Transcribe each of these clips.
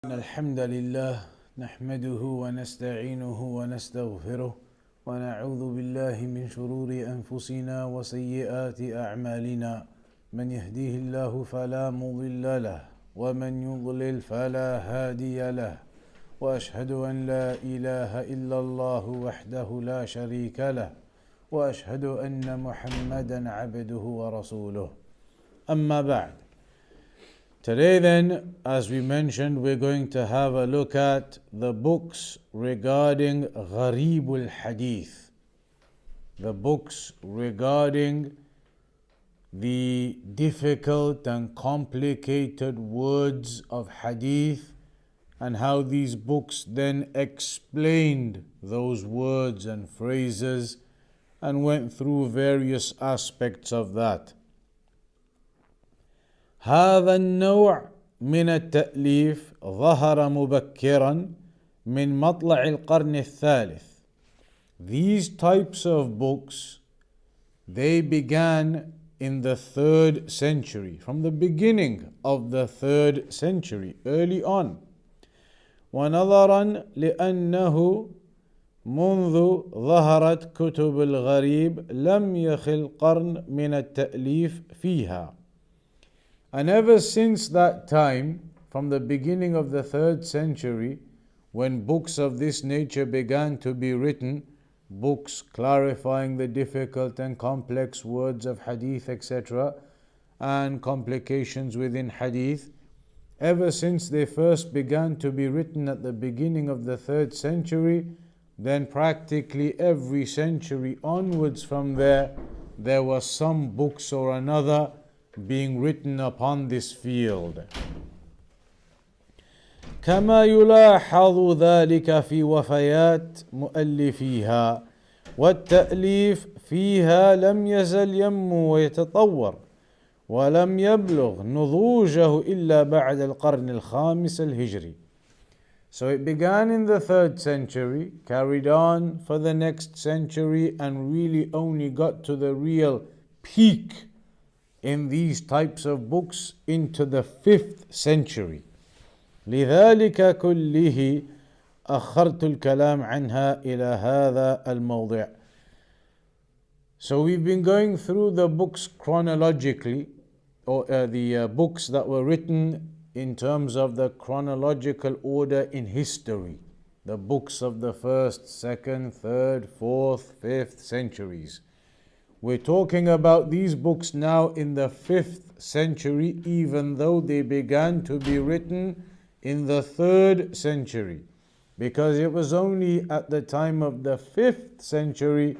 الحمد لله نحمده ونستعينه ونستغفره ونعوذ بالله من شرور أنفسنا وسيئات أعمالنا من يهديه الله فلا مضل له ومن يضلل فلا هادي له وأشهد أن لا إله إلا الله وحده لا شريك له وأشهد أن محمدا عبده ورسوله أما بعد. Today then, as we mentioned, we're going to have a look at the books regarding Gharibul Hadith. The books regarding the difficult and complicated words of Hadith and how these books then explained those words and phrases and went through various aspects of that. هذا النوع من التأليف ظهر مبكرا من مطلع القرن الثالث. These types of books, they began in the 3rd century, from the beginning of the 3rd century, early on. ونظرا لأنه منذ ظهرت كتب الغريب لم يخل قرن من التأليف فيها. And ever since that time, from the beginning of the 3rd century, when books of this nature began to be written, books clarifying the difficult and complex words of Hadith, etc., and complications within Hadith, ever since they first began to be written at the beginning of the 3rd century, then practically every century onwards from there was some books or another being written upon this field. كما يلاحظ ذلك في وفيات مؤلفيها والتأليف فيها لم يزل ينمو ويتطور ولم يبلغ نضوجه إلا بعد القرن الخامس الهجري. So it began in the 3rd century, carried on for the next century, and really only got to the real peak in these types of books into the 5th century. لذلك كله أخرت الكلام عنها إلى هذا الموضع. So we've been going through the books chronologically, or the books that were written in terms of the chronological order in history. The books of the 1st, 2nd, 3rd, 4th, 5th centuries. We're talking about these books now in the 5th century, even though they began to be written in the 3rd century, because it was only at the time of the 5th century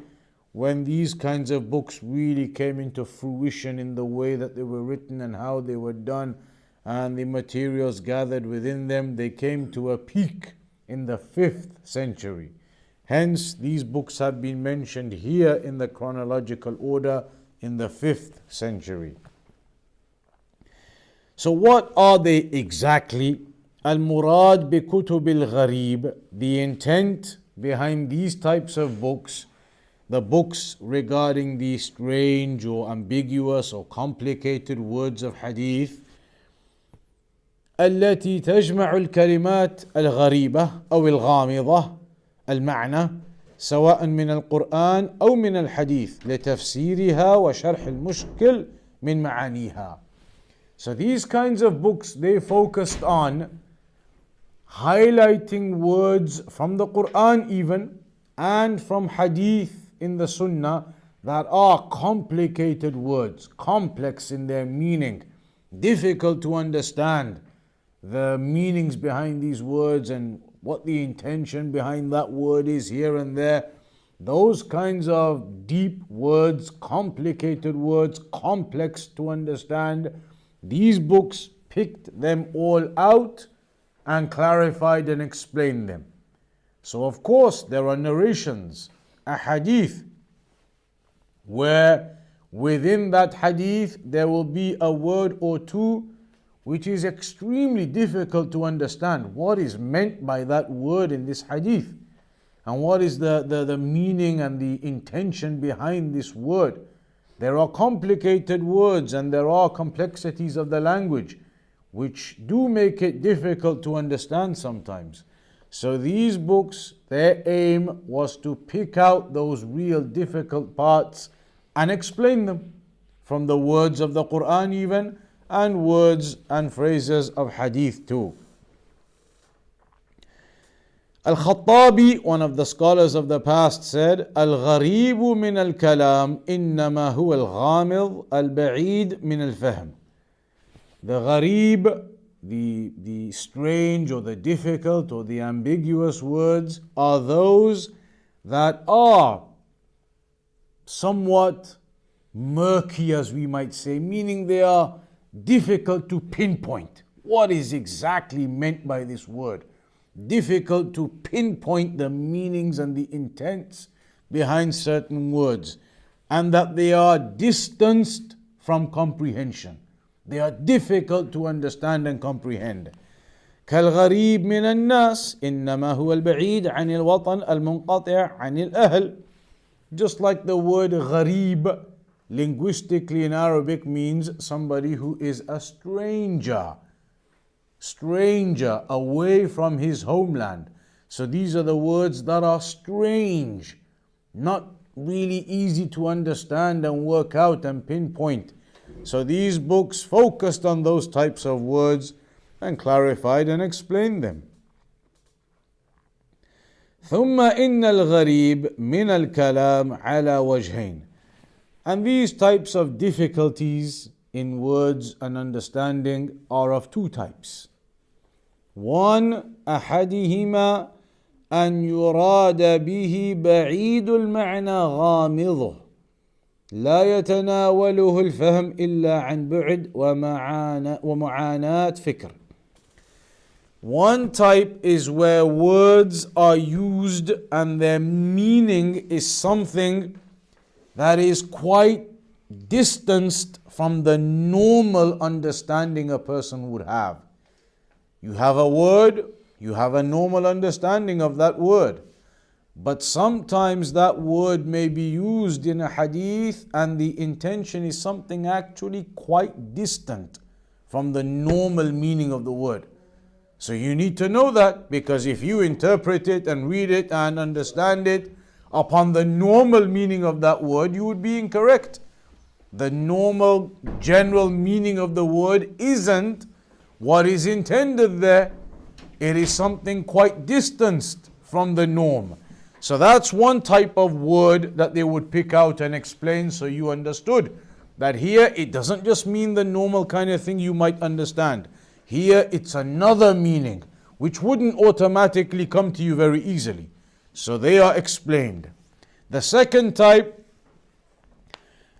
when these kinds of books really came into fruition in the way that they were written and how they were done and the materials gathered within them. They came to a peak in the 5th century. Hence, these books have been mentioned here in the chronological order in the 5th century. So what are they exactly? Al-Murad bi Kutub al-Gharib, the intent behind these types of books, the books regarding the strange or ambiguous or complicated words of Hadith, التي تجمع الكلمات الغريبة أو الغامضة المعنى سواء من القرآن أو من الحديث لتفسيرها وشرح المشكل من معانيها. So these kinds of books, they focused on highlighting words from the Quran even and from Hadith in the Sunnah that are complicated words, complex in their meaning, difficult to understand the meanings behind these words and what the intention behind that word is here and there. Those kinds of deep words, complicated words, complex to understand, these books picked them all out and clarified and explained them. So of course there are narrations, a hadith, where within that hadith there will be a word or two which is extremely difficult to understand. What is meant by that word in this hadith? And what is the meaning and the intention behind this word? There are complicated words and there are complexities of the language which do make it difficult to understand sometimes. So these books, their aim was to pick out those real difficult parts and explain them from the words of the Quran even, and words and phrases of Hadith too. Al-Khattabi, one of the scholars of the past, said, Al-Gharibu min al-Kalam innama huwa al-Ghamid al-Ba'id min al-Fahm. The Gharib, the strange or the difficult or the ambiguous words, are those that are somewhat murky, as we might say, meaning they are difficult to pinpoint. What is exactly meant by this word? Difficult to pinpoint the meanings and the intents behind certain words, and that they are distanced from comprehension. They are difficult to understand and comprehend. كالغريب من الناس إنما هو البعيد عن الوطن المنقطع عن الأهل. Just like the word gharib linguistically in Arabic means somebody who is a stranger away from his homeland. So these are the words that are strange, not really easy to understand and work out and pinpoint. So these books focused on those types of words and clarified and explained them. ثم إن الغريب من الكلام على وجهين. And these types of difficulties in words and understanding are of two types. One, أحدهما أن يراد به بعيد المعنى غامضه لا يتناوله الفهم إلا عن بعد ومعاناة فكر. One type is where words are used and their meaning is something that is quite distanced from the normal understanding a person would have. You have a word, you have a normal understanding of that word. But sometimes that word may be used in a hadith and the intention is something actually quite distant from the normal meaning of the word. So you need to know that, because if you interpret it and read it and understand it upon the normal meaning of that word, you would be incorrect. The normal general meaning of the word isn't what is intended there. It is something quite distanced from the norm. So that's one type of word that they would pick out and explain, so you understood that here it doesn't just mean the normal kind of thing you might understand. Here it's another meaning which wouldn't automatically come to you very easily. So they are explained. The second type,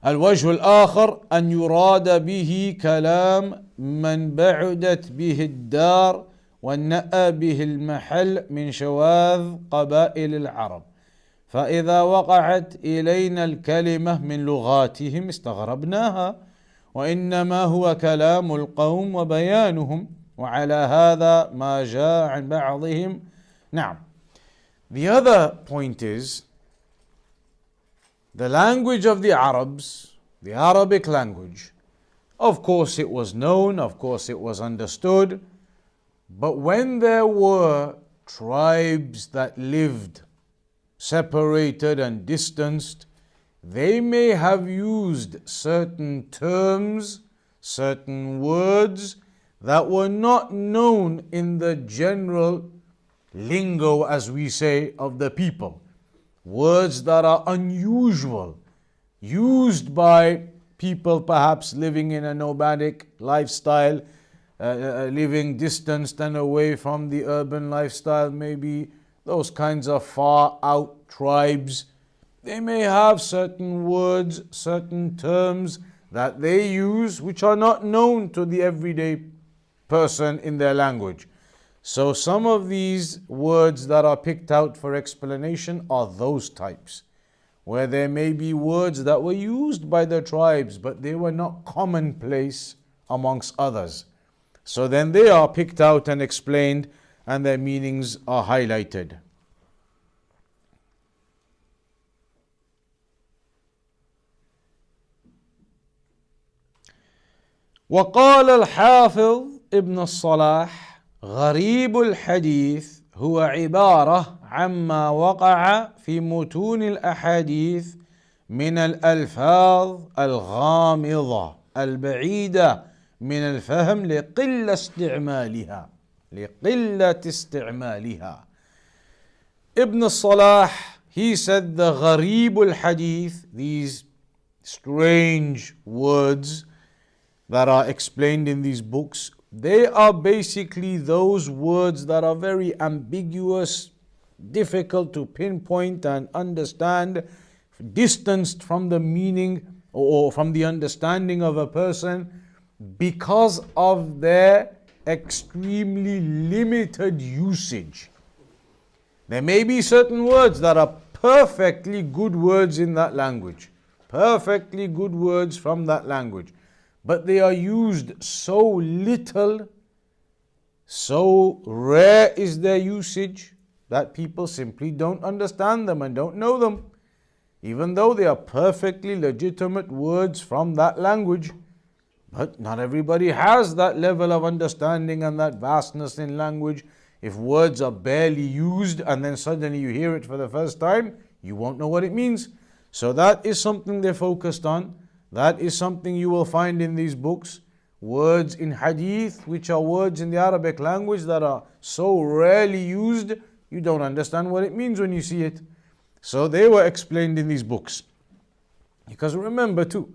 الوجه الآخر أن يراد به كلام من بعدت به الدار ونأى به المحل من شواذ قبائل العرب فإذا وقعت إلينا الكلمة من لغاتهم استغربناها وإنما هو كلام القوم وبيانهم وعلى هذا ما جاء عن بعضهم. Now, the other point is the language of the Arabs, the Arabic language. Of course it was known, of course it was understood, but when there were tribes that lived separated and distanced, they may have used certain terms, certain words that were not known in the general lingo, as we say, of the people. Words that are unusual, used by people perhaps living in a nomadic lifestyle, living distanced and away from the urban lifestyle, maybe those kinds of far out tribes. They may have certain words, certain terms that they use which are not known to the everyday person in their language. So some of these words that are picked out for explanation are those types, where there may be words that were used by the tribes but they were not commonplace amongst others. So then they are picked out and explained and their meanings are highlighted. وقال الحافظ ابن الصلاح غريب الحديث هو عبارة عما وقع في متون الأحاديث من الألفاظ الغامضة البعيدة من الفهم لقلة استعمالها. Ibn Salah, he said the gharib al-hadith, these strange words that are explained in these books, they are basically those words that are very ambiguous, difficult to pinpoint and understand, distanced from the meaning or from the understanding of a person because of their extremely limited usage. There may be certain words that are perfectly good words in that language, perfectly good words from that language, but they are used so little, so rare is their usage that people simply don't understand them and don't know them, even though they are perfectly legitimate words from that language. But not everybody has that level of understanding and that vastness in language. If words are barely used and then suddenly you hear it for the first time, you won't know what it means. So that is something they're focused on. That is something you will find in these books. Words in hadith, which are words in the Arabic language that are so rarely used, you don't understand what it means when you see it. So they were explained in these books. Because remember too,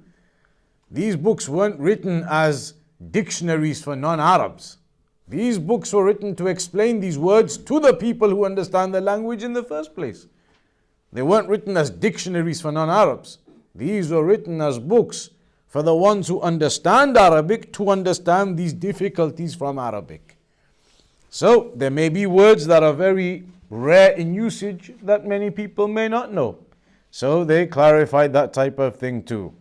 these books weren't written as dictionaries for non-Arabs. These books were written to explain these words to the people who understand the language in the first place. They weren't written as dictionaries for non-Arabs. These were written as books for the ones who understand Arabic to understand these difficulties from Arabic. So there may be words that are very rare in usage that many people may not know. So they clarified that type of thing too.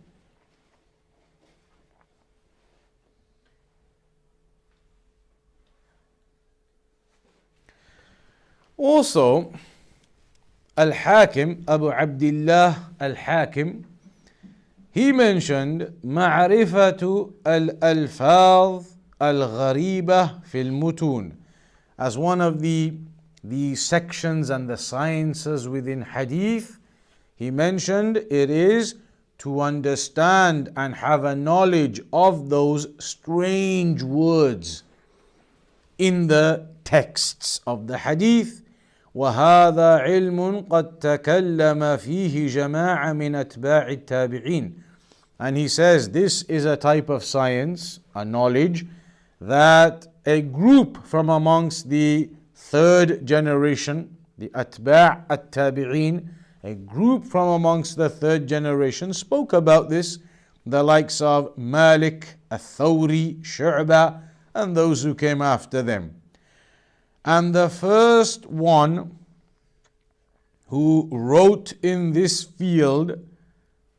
Also, Al-Hakim, Abu Abdullah Al-Hakim, he mentioned معرفة الألفاظ الغريبة في المتون as one of the sections and the sciences within hadith. He mentioned it is to understand and have a knowledge of those strange words in the texts of the hadith. وهذا علم قد تكلم فيه جماعة من أتباع التابعين. And he says this is a type of science, a knowledge, that a group from amongst the third generation, the Atba' at-Tabi'een, a group from amongst the third generation spoke about this, the likes of Malik, Al-Thawri, Shu'bah, and those who came after them. And the first one who wrote in this field,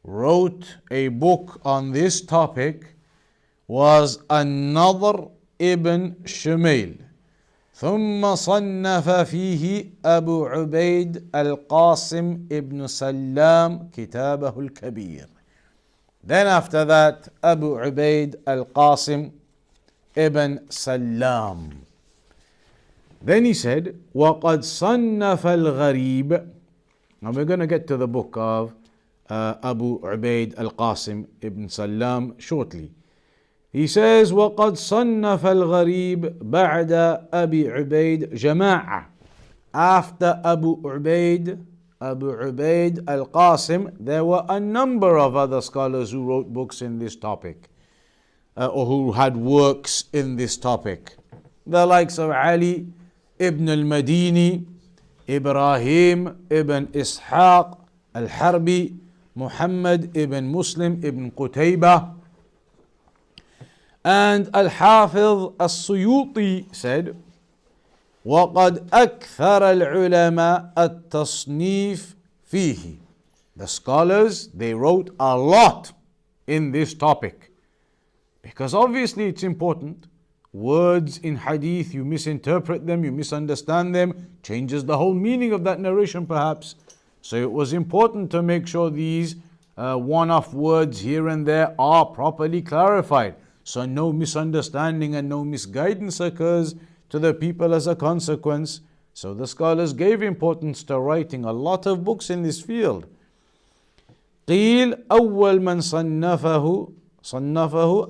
wrote a book on this topic, was An-Nadhr ibn Shumayl. ثم صنف فيه أبو عبيد القاسم ibn سلام كتابه الكبير. Then after that, Abu Ubaid al-Qasim ibn Salam. Then he said, وَقَدْ صَنَّفَ الْغَرِيبِ. Now we're going to get to the book of Abu Ubaid al-Qasim ibn Salam shortly. He says, وَقَدْ صَنَّفَ الْغَرِيبِ بَعْدَ أَبِي عُبَيْدٍ جَمَاعَةً. After Abu Ubaid al-Qasim, there were a number of other scholars who wrote books in this topic, or who had works in this topic. The likes of Ali ibn al-Madini, Ibrahim ibn Ishaq al-Harbi, Muhammad ibn Muslim ibn Qutaybah. And Al-Hafiz As-Suyuti said, وَقَدْ أَكْثَرَ الْعُلَمَاءَ التَّصْنِيفِ فِيهِ. The scholars, they wrote a lot in this topic. Because obviously it's important. Words in hadith, you misinterpret them, you misunderstand them, changes the whole meaning of that narration perhaps. So it was important to make sure these one-off words here and there are properly clarified. so no misunderstanding and no misguidance occurs to the people as a consequence. So the scholars gave importance to writing a lot of books in this field. قيل أول من صنفه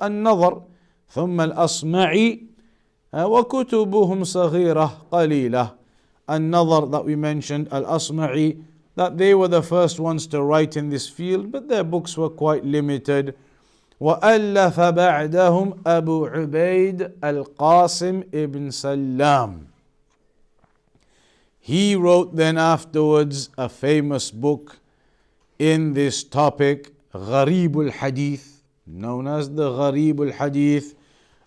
النظر ثم الأصمعي وكتبهم صغيرة قليلة. النظر that we mentioned, al-Asma'i, that they were the first ones to write in this field, but their books were quite limited. وألف بعدهم أبو عبيد القاسم ibn Salam. He wrote then afterwards a famous book in this topic, Gharib al-Hadith, known as the Gharib al-Hadith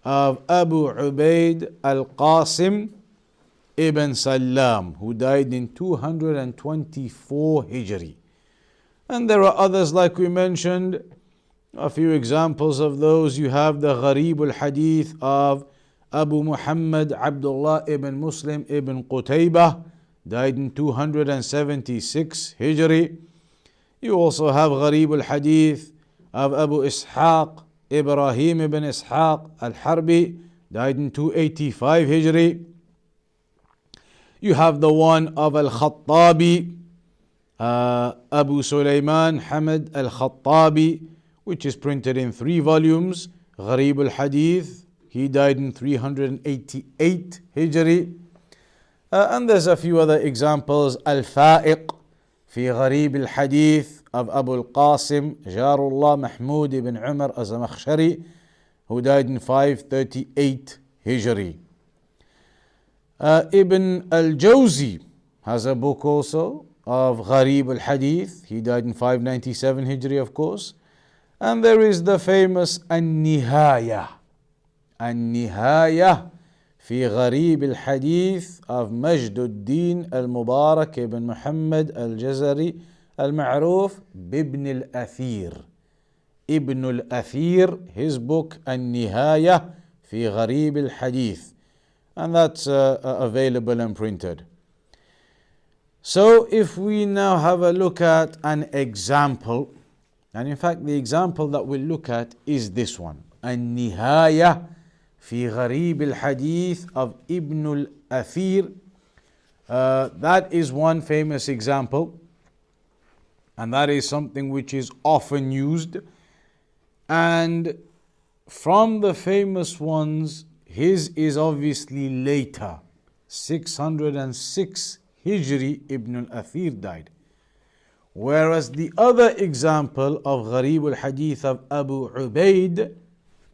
of Abu Ubaid al-Qasim ibn Salam, who died in 224 Hijri. And there are others like we mentioned, a few examples of those. You have the Gharib al-Hadith of Abu Muhammad Abdullah ibn Muslim ibn Qutaybah, died in 276 Hijri. You also have Gharib al-Hadith of Abu Ishaq Ibrahim ibn Ishaq al-Harbi, died in 285 Hijri. You have the one of al-Khattabi, Abu Sulaiman Hamad al-Khattabi, which is printed in 3 volumes, Gharib al-Hadith. He died in 388 Hijri. And there's a few other examples, al-Fa'iq fi Gharib al-Hadith of Abu al-Qasim Jarullah Mahmud ibn Umar az-Zamakhshari, who died in 538 Hijri. Ibn al-Jawzi has a book also of Gharib al-Hadith. He died in 597 Hijri, of course. And there is the famous An-Nihaya fi Gharib al-Hadith of Majduddin al-Mubarak ibn Muhammad al-Jazari al-Ma'ruf bibn al-Athir. Ibn al-Athir, his book An-Nihaya fi Gharib al-Hadith. And that's available and printed. So if we now have a look at an example, and in fact the example that we'll look at is this one, An-Nihaya fi Gharib al-Hadith of Ibn al-Athir. That is one famous example, and that is something which is often used. And from the famous ones, his is obviously later, 606 Hijri, Ibn al-Athir died. Whereas the other example of Gharib al-Hadith of Abu Ubaid,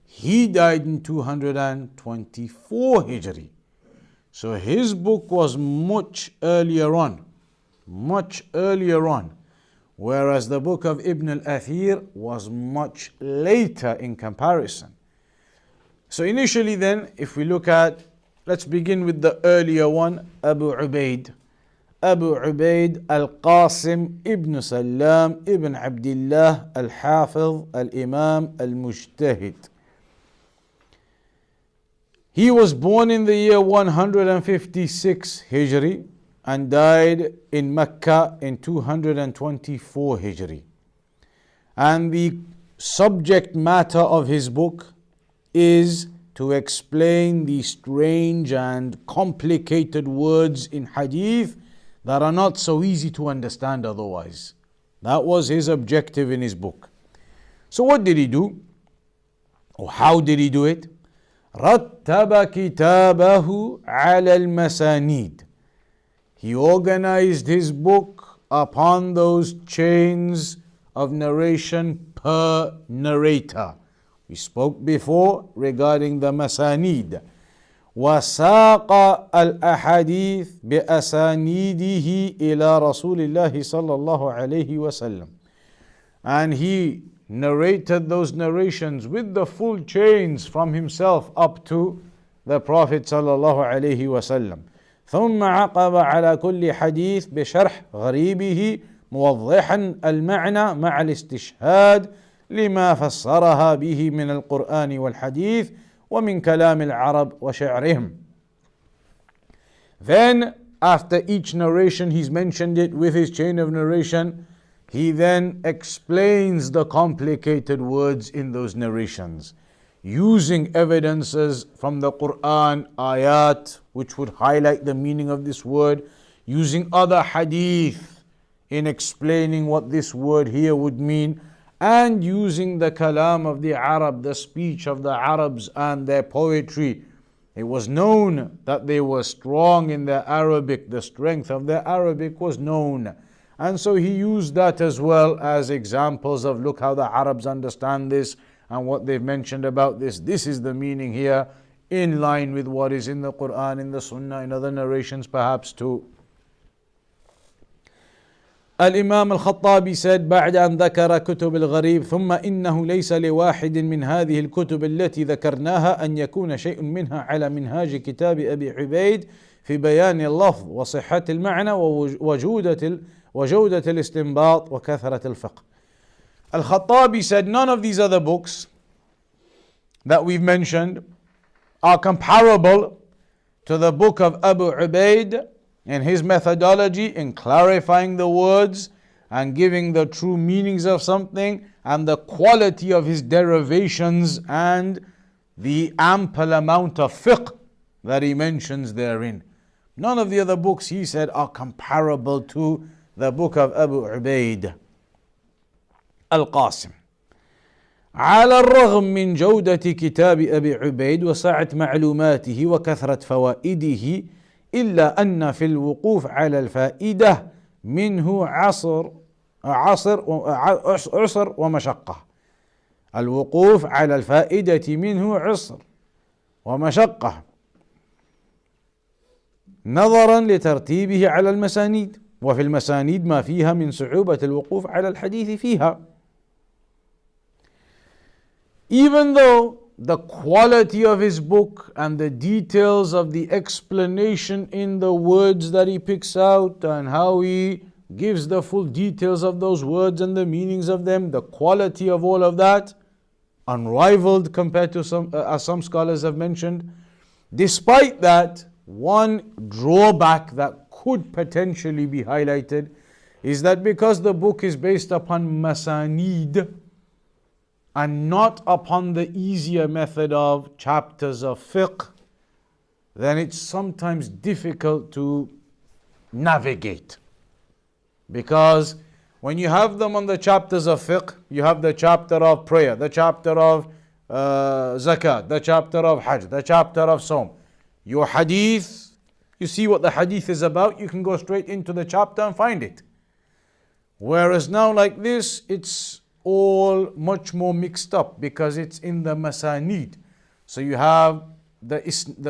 he died in 224 Hijri. So his book was much earlier on. Whereas the book of Ibn al-Athir was much later in comparison. So initially then, if we look at, let's begin with the earlier one, Abu Ubaid. Abu Ubaid al-Qasim ibn Salam ibn Abdullah al-Hafiz al-Imam al-Mujtahid. He was born in the year 156 Hijri and died in Mecca in 224 Hijri. And the subject matter of his book is to explain the strange and complicated words in hadith that are not so easy to understand otherwise. That was his objective in his book. So what did he do? Or how did he do it? رتب كتابه على المسانيد. He organized his book upon those chains of narration per narrator. We spoke before regarding the masanid. وساق الأحاديث بأسانيده إلى رسول الله صلى الله عليه وسلم. And he narrated those narrations with the full chains from himself up to the Prophet صلى الله عليه وسلم. ثم عقب على كل حديث بشرح غريبه موضحا المعنى مع الاستشهاد لما فسرها به من القرآن والحديث ومن كلام العرب وشعرهم. Then after each narration he's mentioned it with his chain of narration. He then explains the complicated words in those narrations. using evidences from the Quran, ayat, which would highlight the meaning of this word, using other hadith in explaining what this word here would mean, and using the kalam of the Arab, the speech of the Arabs and their poetry. It was known that they were strong in their Arabic, the strength of their Arabic was known. And so he used that as well as examples of, look how the Arabs understand this and what they've mentioned about this. This is the meaning here, in line with what is in the Quran, in the Sunnah, in other narrations perhaps too. الإمام الخطابي said بعد أن ذكر كتب الغريب ثم إنه ليس لواحد من هذه الكتب التي ذكرناها أن يكون شيء منها على منهاج كتاب أبي عبيد في بيان اللفظ وصحة المعنى وجودة الاستنباط وكثرة الفقه. Al-Khattabi said none of these other books that we've mentioned are comparable to the book of Abu Ubaid in his methodology in clarifying the words and giving the true meanings of something, and the quality of his derivations and the ample amount of fiqh that he mentions therein. None of the other books, he said, are comparable to the book of Abu Ubaid. Al-Qasim. على الرغم من جودة كتاب أبي عبيد وسعة معلوماته وكثرة فوائده إلا أن في الوقوف على الفائدة منه عسر ومشقة. الوقوف على الفائدة منه عسر ومشقة نظرا لترتيبه على المسانيد، وفي المسانيد ما فيها من صعوبة الوقوف على الحديث فيها. Even though the quality of his book and the details of the explanation in the words that he picks out and how he gives the full details of those words and the meanings of them, the quality of all of that, unrivaled compared to some, as some scholars have mentioned. Despite that, one drawback that could potentially be highlighted is that because the book is based upon masanid and not upon the easier method of chapters of fiqh, then it's sometimes difficult to navigate. Because when you have them on the chapters of fiqh, you have the chapter of prayer, the chapter of zakat, the chapter of hajj, the chapter of Sawm. Your hadith, you see what the hadith is about, you can go straight into the chapter and find it. Whereas now like this, it's all much more mixed up because it's in the masanid. So you have the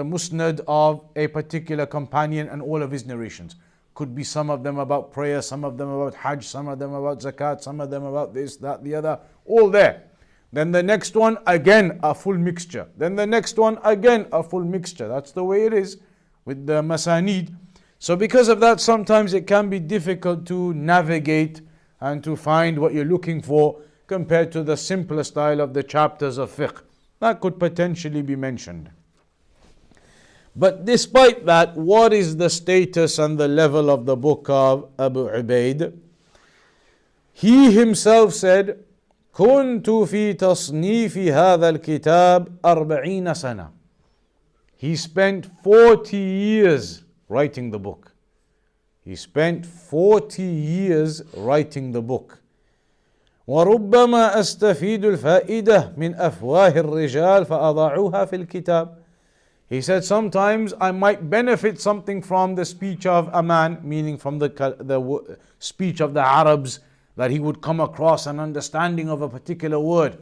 musnad of a particular companion and all of his narrations. Could be some of them about prayer, some of them about hajj, some of them about zakat, some of them about this, that, the other, all there. Then the next one, again, a full mixture. Then the next one, again, a full mixture. That's the way it is with the masanid. So because of that, sometimes it can be difficult to navigate and to find what you're looking for compared to the simpler style of the chapters of fiqh. That could potentially be mentioned. But despite that, what is the status and the level of the book of Abu Ubaid? He himself said, كنت في تصنيف هذا الكتاب 40 سنة. He spent 40 years writing the book. He spent 40 years writing the book. وربما أستفيد الفائدة من أفواه الرجال فأضعوها في الكتاب. He said sometimes I might benefit something from the speech of a man, meaning from the speech of the Arabs, that he would come across an understanding of a particular word.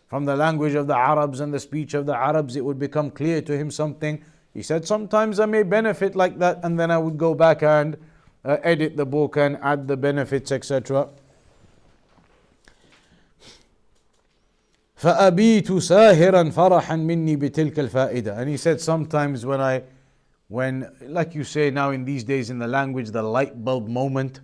From the language of the Arabs and the speech of the Arabs, it would become clear to him something. He said sometimes I may benefit like that, and then I would go back and edit the book and add the benefits, etc. فأبيت ساهرا فرحا مني بتلك الفائدة. And he said sometimes when like you say now in these days in the language, the light bulb moment.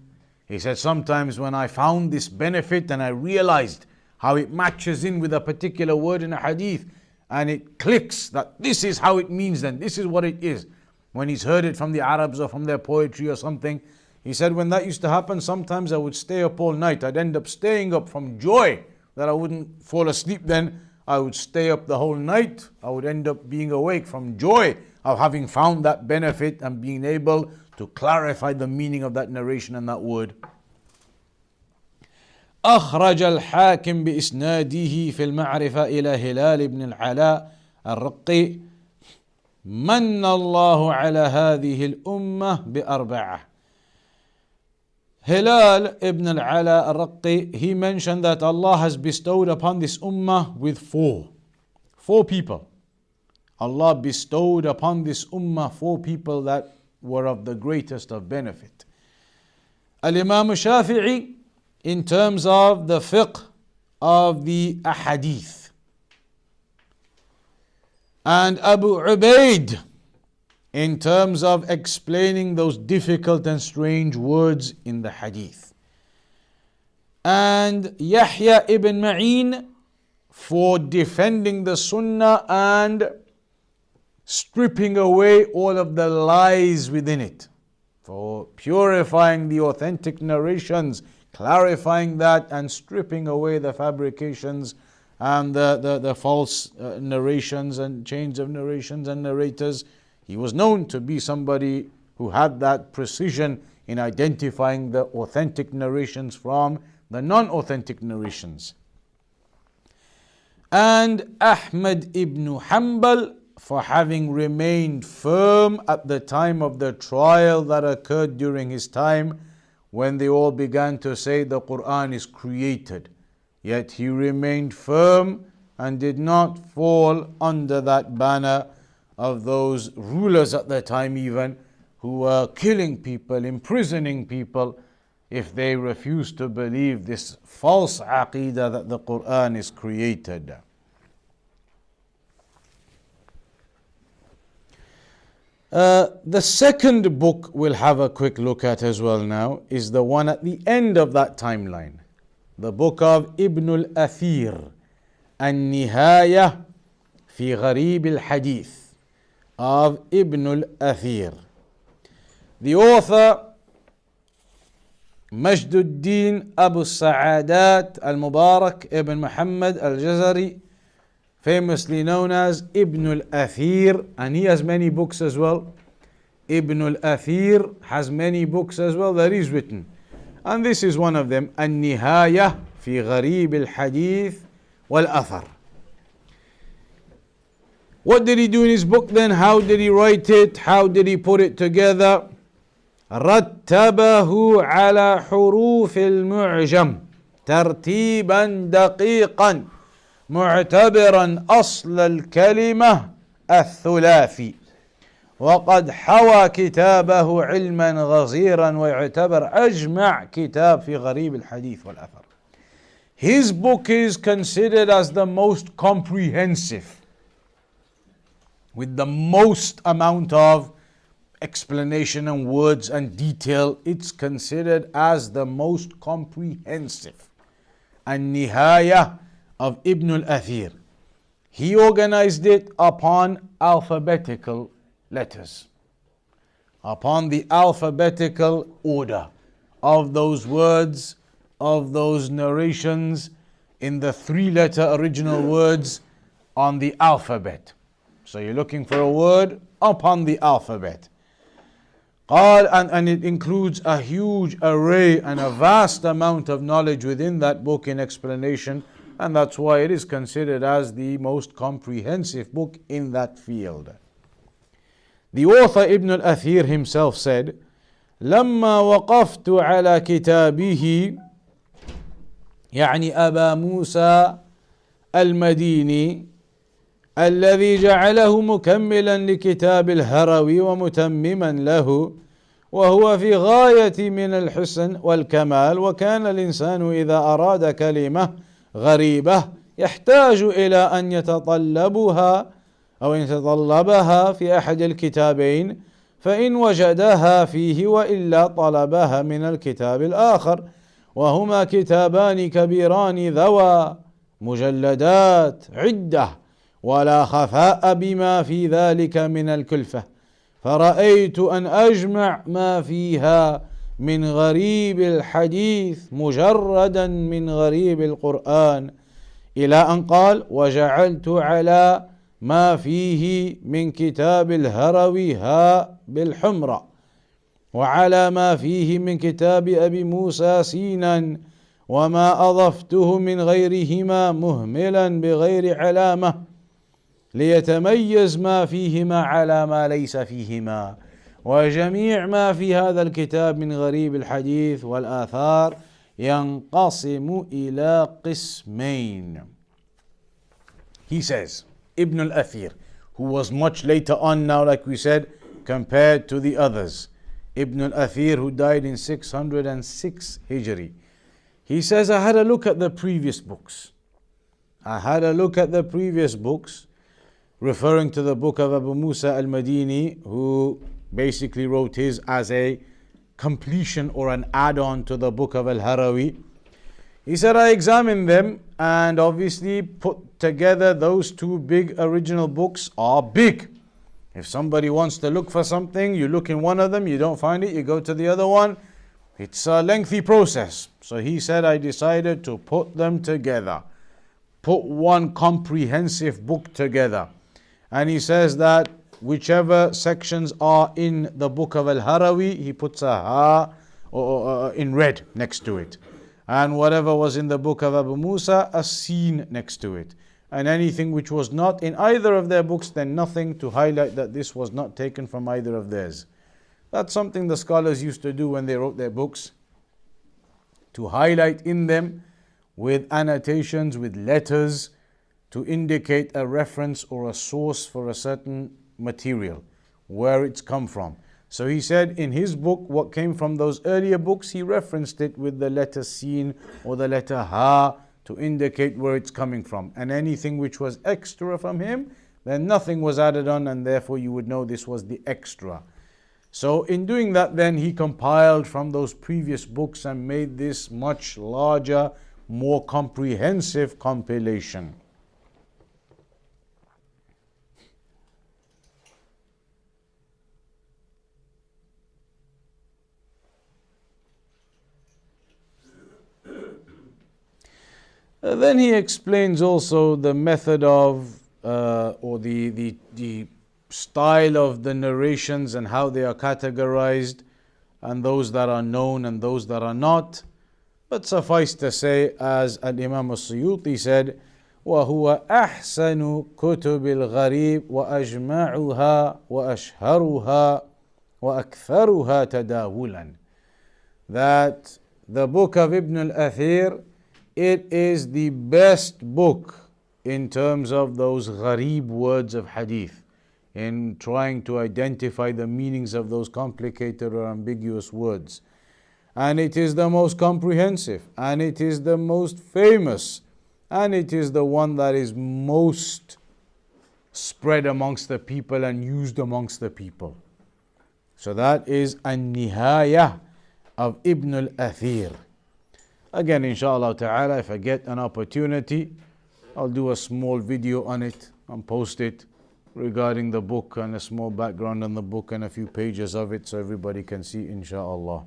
He said sometimes when I found this benefit and I realized how it matches in with a particular word in a hadith and it clicks that this is how it means, then this is what it is. When he's heard it from the Arabs or from their poetry or something, he said when that used to happen, sometimes I would stay up all night. I'd end up staying up from joy that I wouldn't fall asleep then. I would stay up the whole night. I would end up being awake from joy of having found that benefit and being able to clarify the meaning of that narration and that word. أخرج الحاكم بإسناده في المعرفة إلى هلال بن العلاء الرقي من الله على هذه الأمة بأربعة. Hilal ibn al-Ala al-Raqi, he mentioned that Allah has bestowed upon this ummah with four people. Allah bestowed upon this ummah 4 people that were of the greatest of benefit. Al-Imam Shafi'i, in terms of the fiqh of the ahadith, and Abu Ubaid in terms of explaining those difficult and strange words in the hadith, and Yahya ibn Ma'in for defending the Sunnah and stripping away all of the lies within it, for purifying the authentic narrations, clarifying that and stripping away the fabrications and the false narrations and chains of narrations and narrators. He was known to be somebody who had that precision in identifying the authentic narrations from the non-authentic narrations. And Ahmad ibn Hanbal, for having remained firm at the time of the trial that occurred during his time, when they all began to say the Quran is created. Yet he remained firm and did not fall under that banner of those rulers at the time even, who were killing people, imprisoning people, if they refused to believe this false aqidah that the Quran is created. The second book we'll have a quick look at as well now is the one at the end of that timeline. The book of Ibn al-Athir, An-Nihaya fi Gharib al-Hadith, of Ibn al-Athir. The author, Majduddin Abu Sa'adat al-Mubarak ibn Muhammad al-Jazari, famously known as Ibn al-Athir, and he has many books as well. Ibn al-Athir has many books as well that he's written, and this is one of them, An-Nihaya fi Gharib al-Hadith wal-Athar. What did he do in his book then? How did he write it? How did he put it together? رتبه على حروف المعجم ترتيبا دقيقا معتبرا أصل الكلمة الثلاثي، وقد حوى كتابه علما غزيرا ويعتبر أجمع كتاب في غريب الحديث والأثر. His book is considered as the most comprehensive, with the most amount of explanation and words and detail. It's considered as the most comprehensive. An-Nihaya of Ibn al-Athir. He organized it upon alphabetical letters, upon the alphabetical order of those words, of those narrations, in the 3-letter original words on the alphabet. So you're looking for a word upon the alphabet. And it includes a huge array and a vast amount of knowledge within that book in explanation, and that's why it is considered as the most comprehensive book in that field. The author Ibn al-Athir himself said, لما وقفت على كتابه يعني أبا موسى المديني الذي جعله مكملا لكتاب الهروي ومتمما له، وهو في غاية من الحسن والكمال، وكان الإنسان إذا أراد كلمة غريبة يحتاج إلى أن يتطلبها في أحد الكتابين، فإن وجدها فيه وإلا طلبها من الكتاب الآخر، وهما كتابان كبيران ذوى مجلدات عدة، ولا خفاء بما في ذلك من الكلفة، فرأيت أن أجمع ما فيها من غريب الحديث مجردا من غريب القرآن إلى أن قال وجعلت على ما فيه من كتاب الهروي ها بالحمرة وعلى ما فيه من كتاب أبي موسى سينا وما أضفته من غيرهما مهملا بغير علامة ليتميز ما فيهما على ما ليس فيهما وجميع ما في هذا الكتاب من غريب الحديث والآثار ينقسم إلى قسمين. He says, Ibn al-Athir, who was much later on now, like we said, compared to the others. Ibn al-Athir, who died in 606 Hijri. He says, I had a look at the previous books. Referring to the book of Abu Musa al-Madini, who basically wrote his as a completion or an add-on to the book of Al-Harawi. He said, I examined them and obviously put together those two big original books are big. If somebody wants to look for something, you look in one of them, you don't find it, you go to the other one. It's a lengthy process. So he said, I decided to put them together. Put one comprehensive book together. And he says that whichever sections are in the book of Al-Harawi, he puts a ha or in red next to it. And whatever was in the book of Abu Musa, a sin next to it. And anything which was not in either of their books, then nothing to highlight that this was not taken from either of theirs. That's something the scholars used to do when they wrote their books, to highlight in them with annotations, with letters, to indicate a reference or a source for a certain material, where it's come from. So he said in his book, what came from those earlier books, he referenced it with the letter sin or the letter ha to indicate where it's coming from. And anything which was extra from him, then nothing was added on, and therefore you would know this was the extra. So in doing that, then he compiled from those previous books and made this much larger, more comprehensive compilation. Then he explains also the method of or the style of the narrations and how they are categorized, and those that are known and those that are not. But suffice to say, as Al-Imam al-Suyuti said, وَهُوَ أَحْسَنُ كُتُبِ الْغَرِيبِ وَأَجْمَعُهَا وَأَشْهَرُهَا وَأَكْثَرُهَا تَدَاوُلًا. That the book of Ibn al-Athir, it is the best book in terms of those gharib words of hadith, in trying to identify the meanings of those complicated or ambiguous words. And it is the most comprehensive, and it is the most famous, and it is the one that is most spread amongst the people and used amongst the people. So that is An-Nihaya of Ibn al-Athir. Again, inshallah ta'ala, if I get an opportunity, I'll do a small video on it and post it regarding the book, and a small background on the book and a few pages of it so everybody can see, inshallah.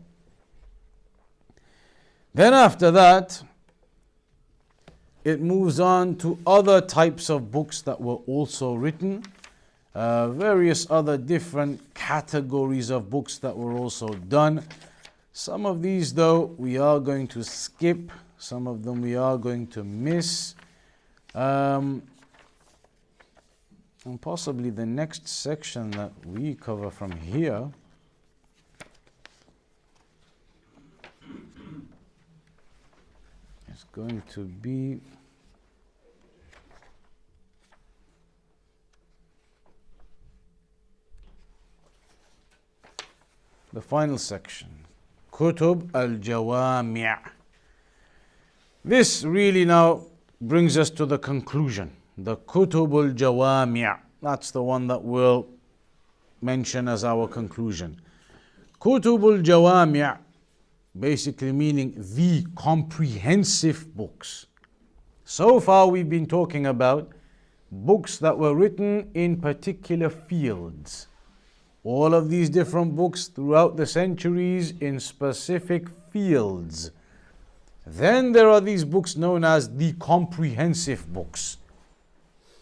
Then after that, it moves on to other types of books that were also written, various other different categories of books that were also done. Some of these, though, we are going to skip. Some of them we are going to miss. And possibly the next section that we cover from here is going to be the final section, Kutub al-Jawami'. This really now brings us to the conclusion. The Kutub al-Jawami', that's the one that we'll mention as our conclusion. Kutub al-Jawami', basically meaning the comprehensive books. So far we've been talking about books that were written in particular fields. All of these different books throughout the centuries in specific fields. Then there are these books known as the comprehensive books,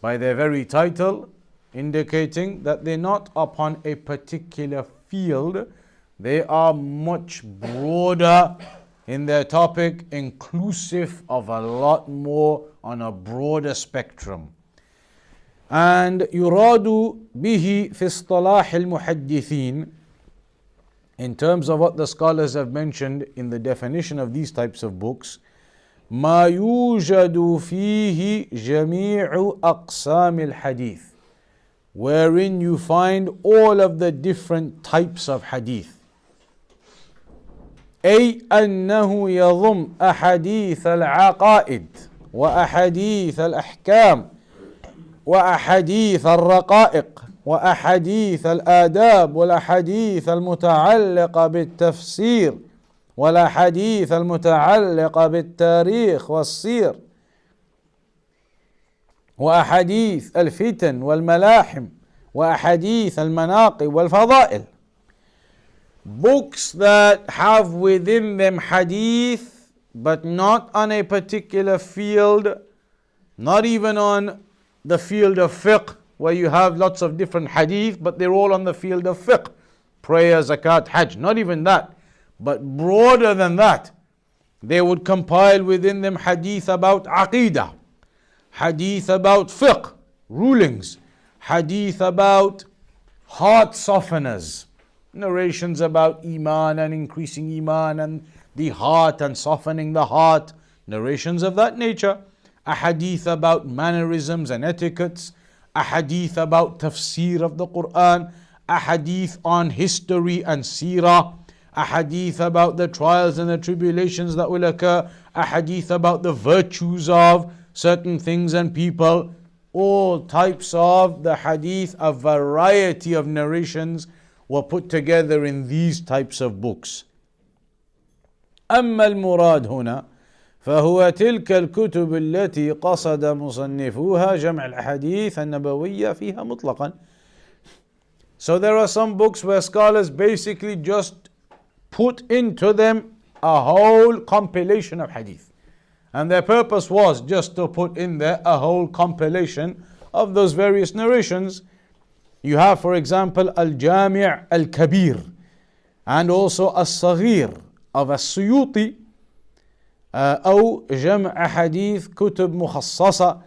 by their very title, indicating that they're not upon a particular field. They are much broader in their topic, inclusive of a lot more on a broader spectrum. And يراد به في اصطلاح المحدثين, in terms of what the scholars have mentioned in the definition of these types of books, ما يوجد فيه جميع أقسام الحديث, wherein you find all of the different types of hadith. أي أنه يضم أحاديث العقائد وأحاديث الأحكام وأحاديث الرقائق وأحاديث الآداب والأحاديث المتعلقة بالتفسير والأحاديث المتعلقة بالتاريخ والسير وأحاديث الفتن والملاحم وأحاديث المناقب والفضائل. Books that have within them hadith, but not on a particular field, not even on the field of fiqh, where you have lots of different hadith, but they're all on the field of fiqh, prayer, zakat, hajj, not even that, but broader than that. They would compile within them hadith about aqidah, hadith about fiqh, rulings, hadith about heart softeners, narrations about iman and increasing iman and the heart and softening the heart, narrations of that nature. A hadith about mannerisms and etiquettes, a hadith about tafsir of the Quran, a hadith on history and seerah, a hadith about the trials and the tribulations that will occur, a hadith about the virtues of certain things and people. All types of the hadith, a variety of narrations were put together in these types of books. أما المراد هنا فهو تلك الكتب التي قصد مصنفوها جمع الأحاديث النبوية فيها مطلقا. So there are some books where scholars basically just put into them a whole compilation of hadith, and their purpose was just to put in there a whole compilation of those various narrations. You have, for example, Al-Jami' Al-Kabir and also As-Saghir of As-Suyuti, أو جمع حديث كتب مخصصة.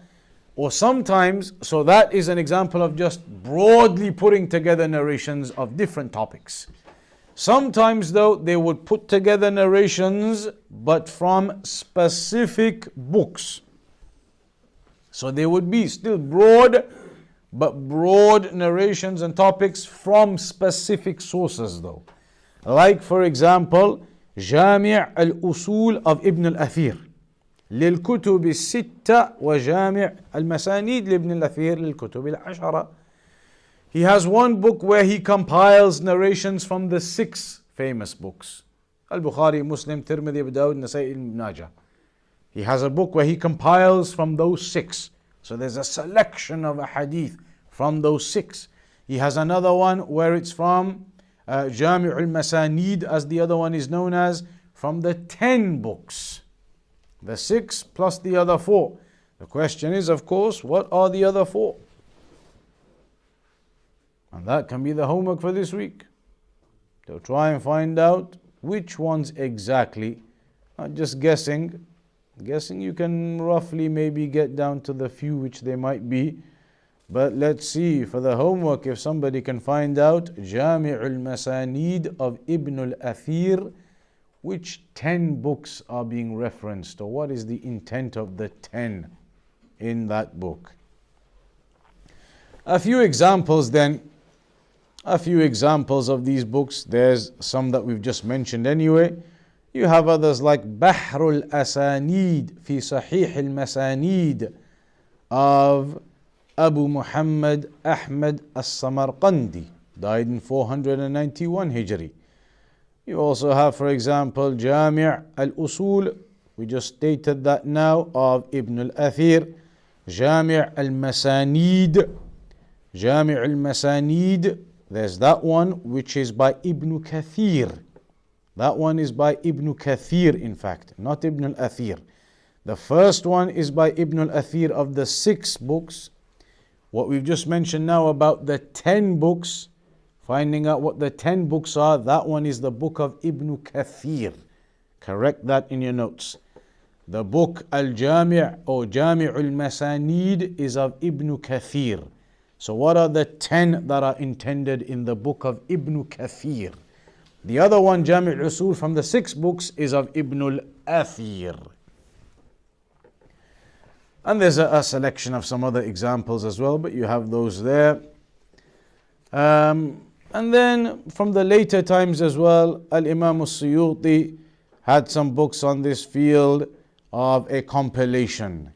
Or sometimes, so that is an example of just broadly putting together narrations of different topics. Sometimes though, they would put together narrations but from specific books. So they would be still broad, but broad narrations and topics from specific sources though. Like for example, جامع الأصول of Ibn al-Athir للكتب الستة وجامع المسانيد لابن الأثير للكتب العشرة. He has one book where he compiles narrations from the 6 famous books: Al-Bukhari, Muslim, Tirmidhi, Abu Dawud, Nasa'i, Ibn Majah. He has a book where he compiles from those 6. So there's a selection of a hadith from those 6. He has another one where it's from Jami' al-Masanid, as the other one is known as, from the 10 books. The 6 plus the other 4. The question is, of course, what are the other 4? And that can be the homework for this week. To try and find out which ones exactly. Not just guessing. Guessing you can roughly maybe get down to the few which they might be. But let's see, for the homework, if somebody can find out Jami' al-Masanid of Ibn al-Athir, which 10 books are being referenced, or what is the intent of the 10 in that book. A few examples then, a few examples of these books. There's some that we've just mentioned anyway. You have others like Bahr al-Asanid fi Sahih al-Masanid of Abu Muhammad Ahmad as-Samarqandi, died in 491 Hijri. You also have, for example, Jami' al-Usul, we just stated that now, of Ibn al-Athir. Jami' al-Masanid, Jami' al-Masanid, there's that one which is by Ibn Kathir, That one is by Ibn Kathir, in fact, not Ibn al-Athir. The first one is by Ibn al-Athir of the 6 books. What we've just mentioned now about the 10 books, finding out what the 10 books are, that one is the book of Ibn Kathir. Correct that in your notes. The book Al-Jami' or Jami' al-Masanid is of Ibn Kathir. So what are the 10 that are intended in the book of Ibn Kathir? The other one, Jami' al-Usul, from the 6 books is of Ibn al-Athir. And there's a selection of some other examples as well, but you have those there. And then from the later times as well, Al-Imam al-Suyuti had some books on this field of a compilation.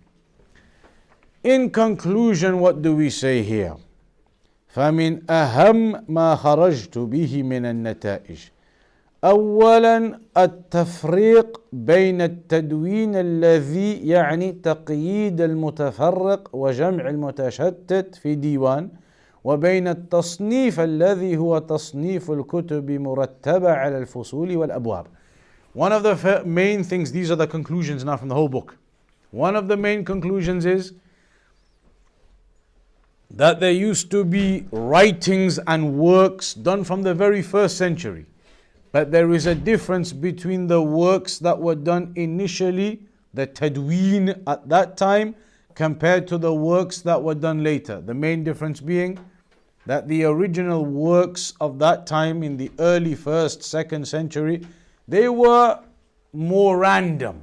In conclusion, what do we say here? فمن أهم ما خرجت به من النتائج أولا التفريق بين التدوين الذي يعني تقييد المتفرق وجمع المتشتت في ديوان وبين التصنيف الذي هو تصنيف الكتب مرتبة على الفصول والأبواب. One of the main things, these are the conclusions now from the whole book. One of the main conclusions is that there used to be writings and works done from the very first century. But there is a difference between the works that were done initially, the tadween at that time, compared to the works that were done later. The main difference being that the original works of that time in the early 1st, 2nd century, they were more random.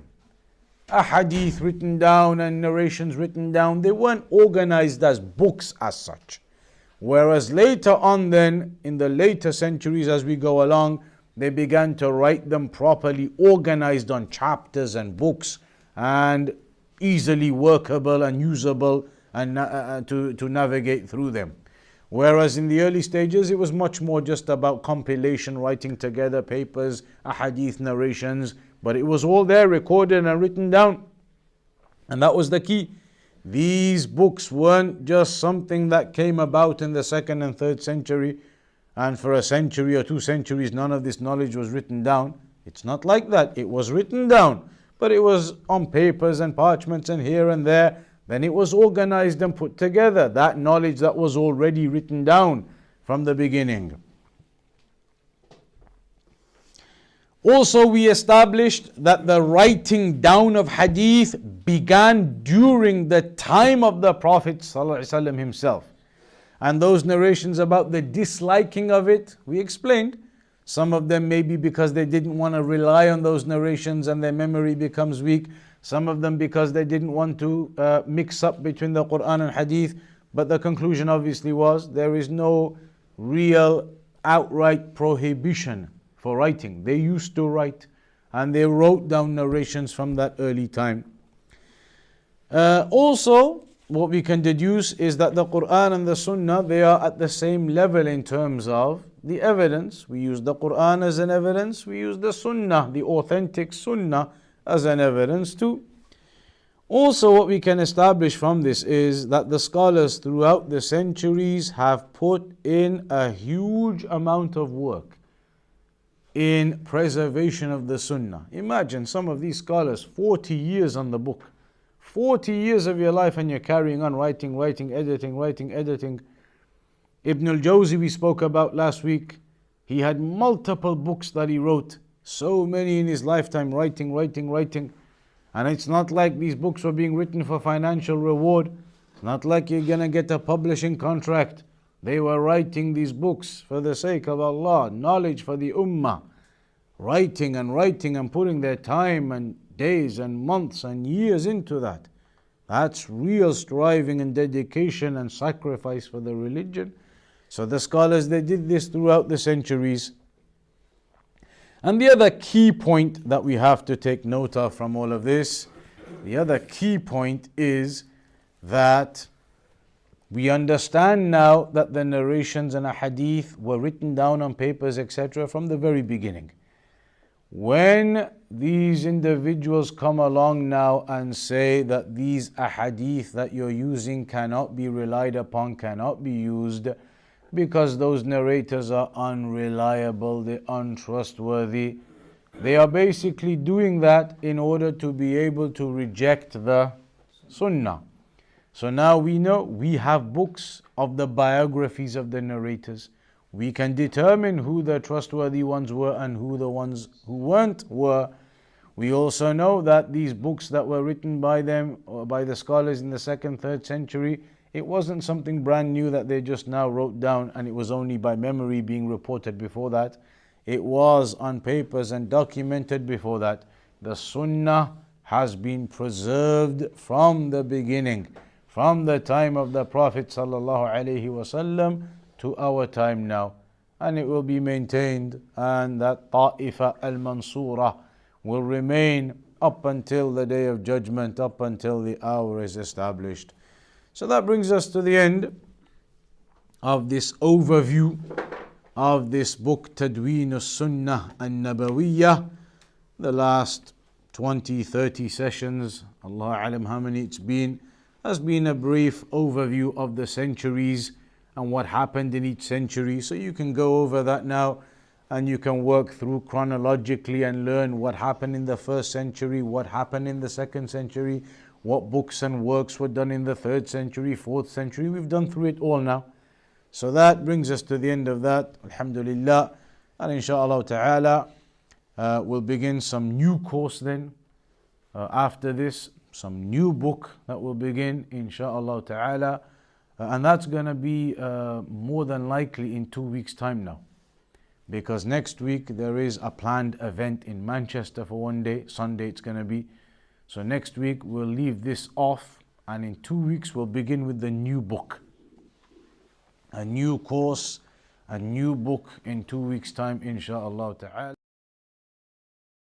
A hadith written down and narrations written down, they weren't organized as books as such. Whereas later on then, in the later centuries as we go along, they began to write them properly, organized on chapters and books, and easily workable and usable and to navigate through them. Whereas in the early stages, it was much more just about compilation, writing together papers, ahadith narrations, but it was all there recorded and written down. And that was the key. These books weren't just something that came about in the 2nd and 3rd century, and for a century or 2 centuries, none of this knowledge was written down. It's not like that. It was written down, but it was on papers and parchments and here and there. Then it was organized and put together, that knowledge that was already written down from the beginning. Also, we established that the writing down of hadith began during the time of the Prophet ﷺ himself. And those narrations about the disliking of it, we explained. Some of them maybe because they didn't want to rely on those narrations and their memory becomes weak. Some of them because they didn't want to mix up between the Quran and Hadith. But the conclusion obviously was there is no real outright prohibition for writing. They used to write and they wrote down narrations from that early time. Also, what we can deduce is that the Quran and the Sunnah, they are at the same level in terms of the evidence. We use the Quran as an evidence, we use the Sunnah, the authentic Sunnah, as an evidence too. Also, what we can establish from this is that the scholars throughout the centuries have put in a huge amount of work in preservation of the Sunnah. Imagine some of these scholars, 40 years on the book. 40 years of your life and you're carrying on writing, editing. Ibn al-Jawzi we spoke about last week. He had multiple books that he wrote. So many in his lifetime, writing. And it's not like these books were being written for financial reward. It's not like you're going to get a publishing contract. They were writing these books for the sake of Allah, knowledge for the ummah. Writing and putting their time and days and months and years into that. That's real striving and dedication and sacrifice for the religion. So the scholars, they did this throughout the centuries. And the other key point that we have to take note of from all of this, the other key point is that we understand now that the narrations and a hadith were written down on papers, etc., from the very beginning. When these individuals come along now and say that these ahadith that you're using cannot be relied upon, cannot be used, because those narrators are unreliable, they're untrustworthy, They are basically doing that in order to be able to reject the Sunnah. So now we know we have books of the biographies of the narrators. We can determine who the trustworthy ones were and who the ones who weren't were. We also know that these books that were written by them or by the scholars in the 2nd, 3rd century, it wasn't something brand new that they just now wrote down and it was only by memory being reported before that. It was on papers and documented before that. The Sunnah has been preserved from the beginning, from the time of the Prophet ﷺ to our time now. And it will be maintained, and that Ta'ifa al-Mansura will remain up until the day of judgment, up until the hour is established. So that brings us to the end of this overview of this book, Tadween al-Sunnah al-Nabawiyyah. The last 20, 30 sessions, Allah alam how many it's been, has been a brief overview of the centuries and what happened in each century. So you can go over that now and you can work through chronologically and learn what happened in the 1st century, what happened in the 2nd century, what books and works were done in the 3rd century, 4th century. We've done through it all now. So that brings us to the end of that, alhamdulillah. And inshaAllah ta'ala, we'll begin some new course then. After this, some new book that will begin, inshaAllah ta'ala. And that's going to be more than likely in 2 weeks' time now. Because next week there is a planned event in Manchester for one day, Sunday it's going to be. So next week we'll leave this off, and in 2 weeks we'll begin with the new book. A new course, a new book in 2 weeks' time, inshaAllah ta'ala.